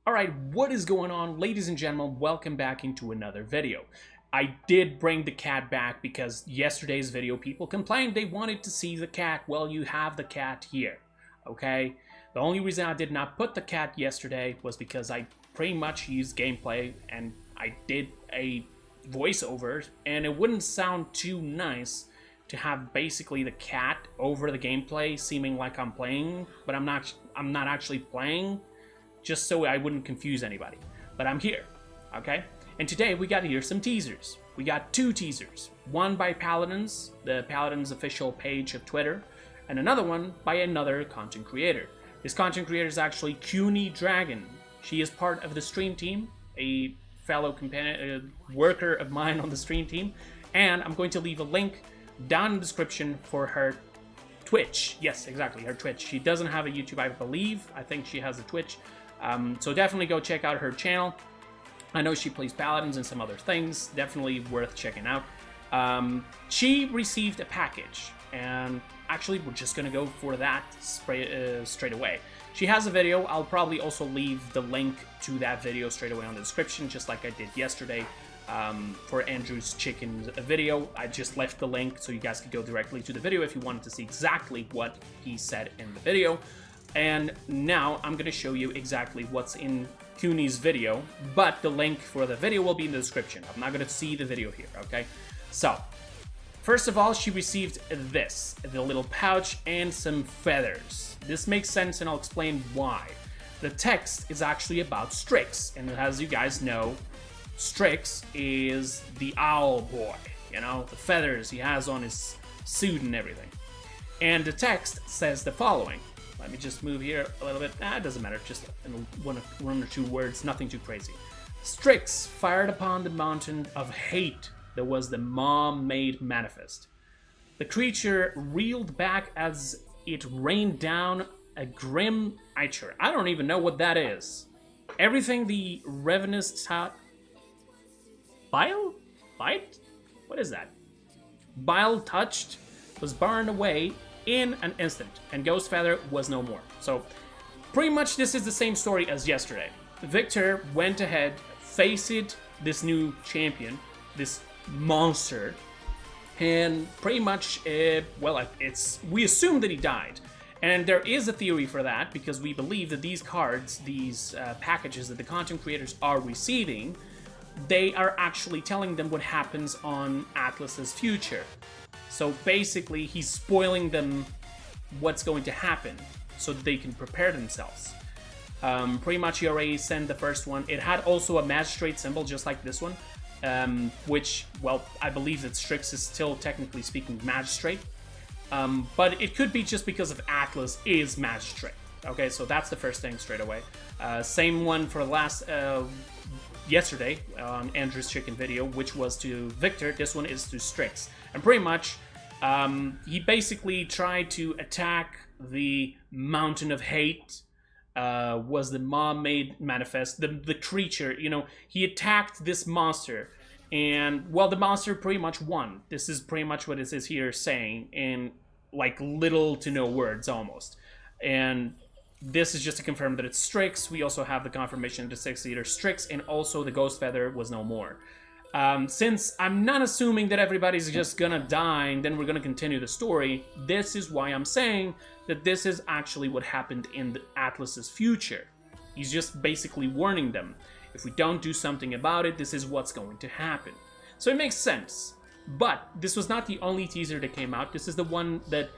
Alright, what is going on, ladies and gentlemen? Welcome back into another video. I did bring the cat back because yesterday's video people complained they wanted to see the cat. Well, you have the cat here, okay? The only reason I did not put the cat yesterday was because I pretty much used gameplay and I did a voiceover, and it wouldn't sound too nice to have basically the cat over the gameplay seeming like I'm playing, but I'm not actually playing, just so I wouldn't confuse anybody. But I'm here, okay? And today we got here some teasers. We got two teasers. One by Paladins, the Paladins official page of Twitter, and another one by another content creator. This content creator is actually CUNY Dragon. She is part of the stream team, a fellow companion, worker of mine on the stream team, and I'm going to leave a link down in the description for her Twitch. Yes, exactly, her Twitch. She doesn't have a YouTube, I believe. I think she has a Twitch. So definitely go check out her channel. I know she plays Paladins and some other things. Definitely worth checking out. She received a package, and actually we're just gonna go for that straight away. She has a video. I'll probably also leave the link to that video straight away on the description, just like I did yesterday for Andrew's chicken video. I just left the link so you guys could go directly to the video if you wanted to see exactly what he said in the video. And now I'm going to show you exactly what's in CUNY's video, but the link for the video will be in the description. I'm not going to see the video here, okay? So, first of all, she received this, the little pouch and some feathers. This makes sense, and I'll explain why. The text is actually about Strix, and as you guys know, Strix is the owl boy, you know, the feathers he has on his suit and everything. And the text says the following. Let me just move here a little bit. It doesn't matter, just one or two words, nothing too crazy. Strix fired upon the mountain of hate that was the mom-made manifest. The creature reeled back as it rained down a grim ichor. I don't even know what that is. Everything the ravenous bile? What is that? Bile touched was burned away in an instant, and Ghost Feather was no more. So, pretty much this is the same story as yesterday. Victor went ahead, faced this new champion, this monster, and pretty much, we assume that he died. And there is a theory for that, because we believe that these cards, these packages that the content creators are receiving, they are actually telling them what happens on Atlas's future. So basically, he's spoiling them what's going to happen so that they can prepare themselves. Pretty much he already sent the first one. It had also a magistrate symbol, just like this one, which, well, I believe that Strix is still technically speaking magistrate. But it could be just because of Atlas is magistrate. Okay, so that's the first thing straight away. Same one for last yesterday on Andrew's chicken video, which was to Victor. This one is to Strix. And pretty much, he basically tried to attack the mountain of hate, was the mom-made manifest, the creature, you know, he attacked this monster, and, well, the monster pretty much won. This is pretty much what it is here saying, in, like, little to no words, almost. And this is just to confirm that it's Strix. We also have the confirmation of the 6-leader Strix, and also the Ghost Feather was no more. Since I'm not assuming that everybody's just gonna die and then we're gonna continue the story, this is why I'm saying that this is actually what happened in the Atlas's future. He's just basically warning them. If we don't do something about it, this is what's going to happen. So it makes sense. But this was not the only teaser that came out. This is the one that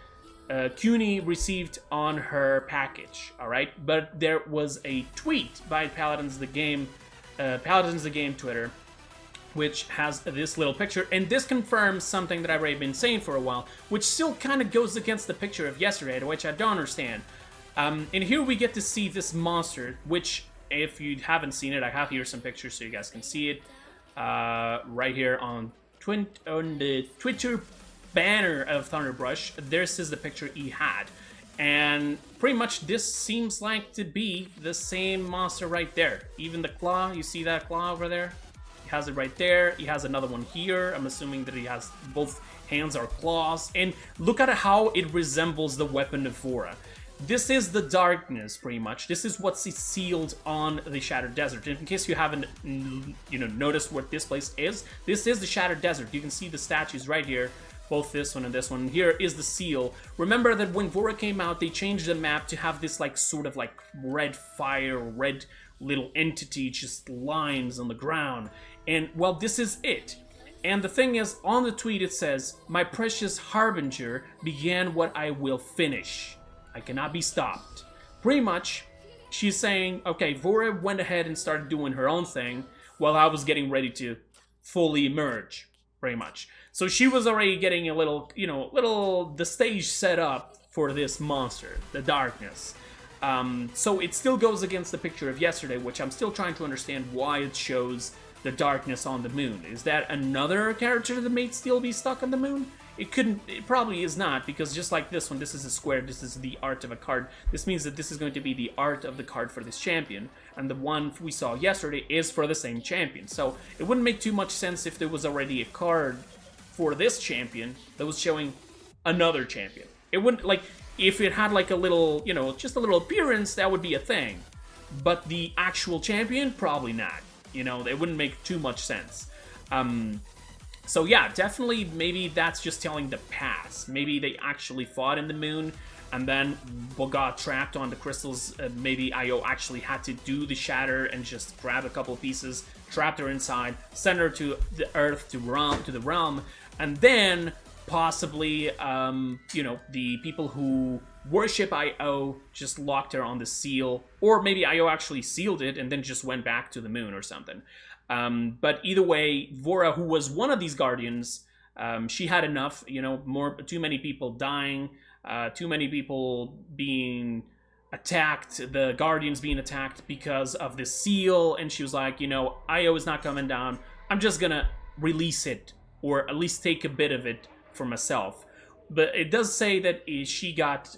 CUNY received on her package, alright? But there was a tweet by Paladins the Game Twitter, which has this little picture, and this confirms something that I've already been saying for a while, which still kind of goes against the picture of yesterday, which I don't understand. And here we get to see this monster, which, if you haven't seen it, I have here some pictures so you guys can see it. Right here on the Twitter banner of Thunderbrush, this is the picture he had. And pretty much this seems like to be the same monster right there. Even the claw, you see that claw over there? Has it right there. He has another one here. I'm assuming that he has both hands are claws. And look at how it resembles the weapon of Vora. this is the darkness, pretty much. This is what's sealed on the Shattered Desert. In case you haven't, noticed what this place is, this is the Shattered Desert. You can see the statues right here, both this one and this one. Here is the seal. Remember that when Vora came out, they changed the map to have this, like, sort of, like, red fire, red little entity, just lines on the ground. And, well, this is it. And the thing is, on the tweet it says, "My precious harbinger began what I will finish. I cannot be stopped." Pretty much, she's saying, okay, Vora went ahead and started doing her own thing while I was getting ready to fully emerge, pretty much. So she was already getting a little, the stage set up for this monster, the darkness. So it still goes against the picture of yesterday, which I'm still trying to understand why it shows the darkness on the moon. Is that another character that may still be stuck on the moon? It probably is not, because just like this one, this is a square, this is the art of a card. This means that this is going to be the art of the card for this champion, and the one we saw yesterday is for the same champion. So it wouldn't make too much sense if there was already a card for this champion that was showing another champion. It wouldn't, like, if it had like a little, just a little appearance, that would be a thing. But the actual champion, probably not. It wouldn't make too much sense. So yeah, definitely maybe that's just telling the past. Maybe they actually fought in the moon and then got trapped on the crystals. Maybe Io actually had to do the shatter and just grab a couple of pieces, trapped her inside, send her to the earth, to the realm, and then possibly, the people who worship Io just locked her on the seal, or maybe Io actually sealed it and then just went back to the moon or something. But either way, Vora, who was one of these guardians, she had enough, too many people dying, too many people being attacked, the guardians being attacked because of the seal, and she was like, Io is not coming down, I'm just gonna release it, or at least take a bit of it for myself. But it does say that she got,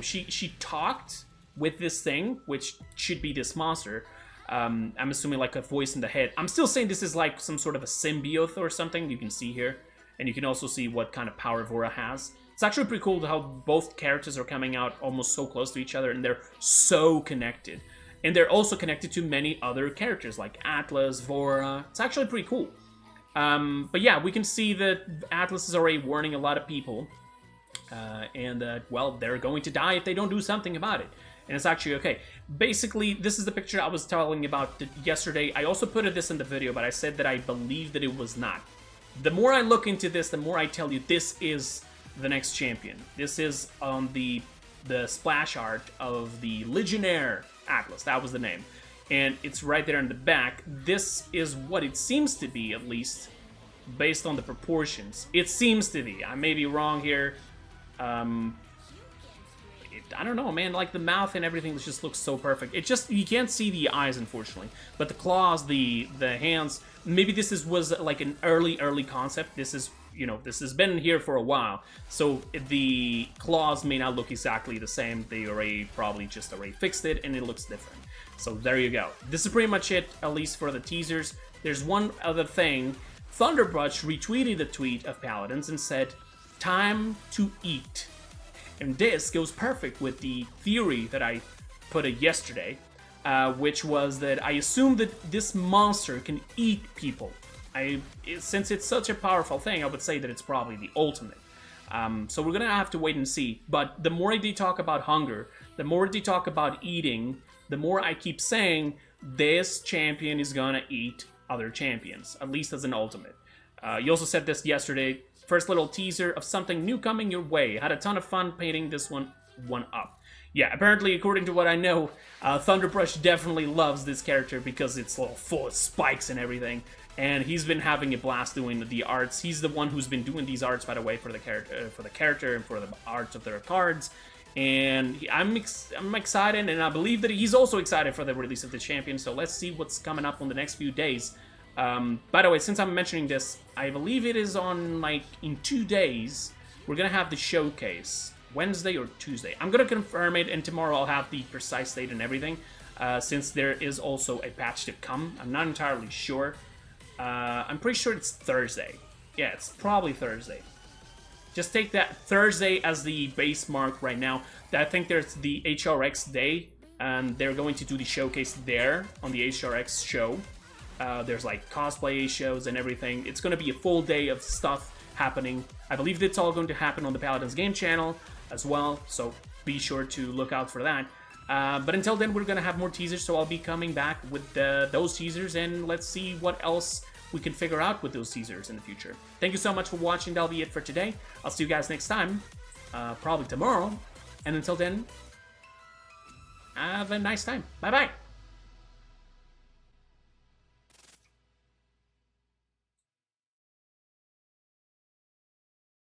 she talked with this thing, which should be this monster. I'm assuming like a voice in the head. I'm still saying this is like some sort of a symbiote or something. You can see here. And you can also see what kind of power Vora has. It's actually pretty cool how both characters are coming out almost so close to each other, and they're so connected. And they're also connected to many other characters like Atlas, Vora. It's actually pretty cool. But yeah, we can see that Atlas is already warning a lot of people. And well, they're going to die if they don't do something about it. And it's actually okay. Basically, this is the picture I was telling about yesterday. I also put this in the video, but I said that I believe that it was not. The more I look into this, the more I tell you this is the next champion. This is on the splash art of the Legionnaire Atlas. That was the name. And it's right there in the back. This is what it seems to be, at least, based on the proportions. It seems to be. I may be wrong here. I don't know, man, like the mouth and everything just looks so perfect. It just, you can't see the eyes, unfortunately. But the claws, the hands, maybe this was like an early concept. This is, this has been here for a while. So the claws may not look exactly the same. They probably just fixed it and it looks different. So there you go. This is pretty much it, at least for the teasers. There's one other thing. Thunderbrush retweeted the tweet of Paladins and said, "Time to eat." And this goes perfect with the theory that I put yesterday, which was that I assume that this monster can eat people. Since it's such a powerful thing, I would say that it's probably the ultimate. So we're gonna have to wait and see. But the more they talk about hunger, the more they talk about eating, the more I keep saying this champion is gonna eat other champions, at least as an ultimate. You also said this yesterday. First little teaser of something new coming your way. Had a ton of fun painting this one up. Yeah, apparently, according to what I know, Thunderbrush definitely loves this character because it's all full of spikes and everything. And he's been having a blast doing the arts. He's the one who's been doing these arts, by the way, for the character and for the arts of their cards. And I'm excited, and I believe that he's also excited for the release of the champion. So let's see what's coming up on the next few days. By the way, since I'm mentioning this, I believe it is on, in 2 days, we're gonna have the showcase. Wednesday or Tuesday. I'm gonna confirm it, and tomorrow I'll have the precise date and everything, since there is also a patch to come. I'm not entirely sure. I'm pretty sure it's Thursday. Yeah, it's probably Thursday. Just take that Thursday as the base mark right now. I think there's the HRX day, and they're going to do the showcase there on the HRX show. There's like cosplay shows and everything. It's going to be a full day of stuff happening. I believe it's all going to happen on the Paladins game channel as well, so be sure to look out for that. But until then, we're going to have more teasers, so I'll be coming back with those teasers, and let's see what else we can figure out with those teasers in the future. Thank you so much for watching. That'll be it for today. I'll see you guys next time, probably tomorrow. And until then, have a nice time. Bye-bye.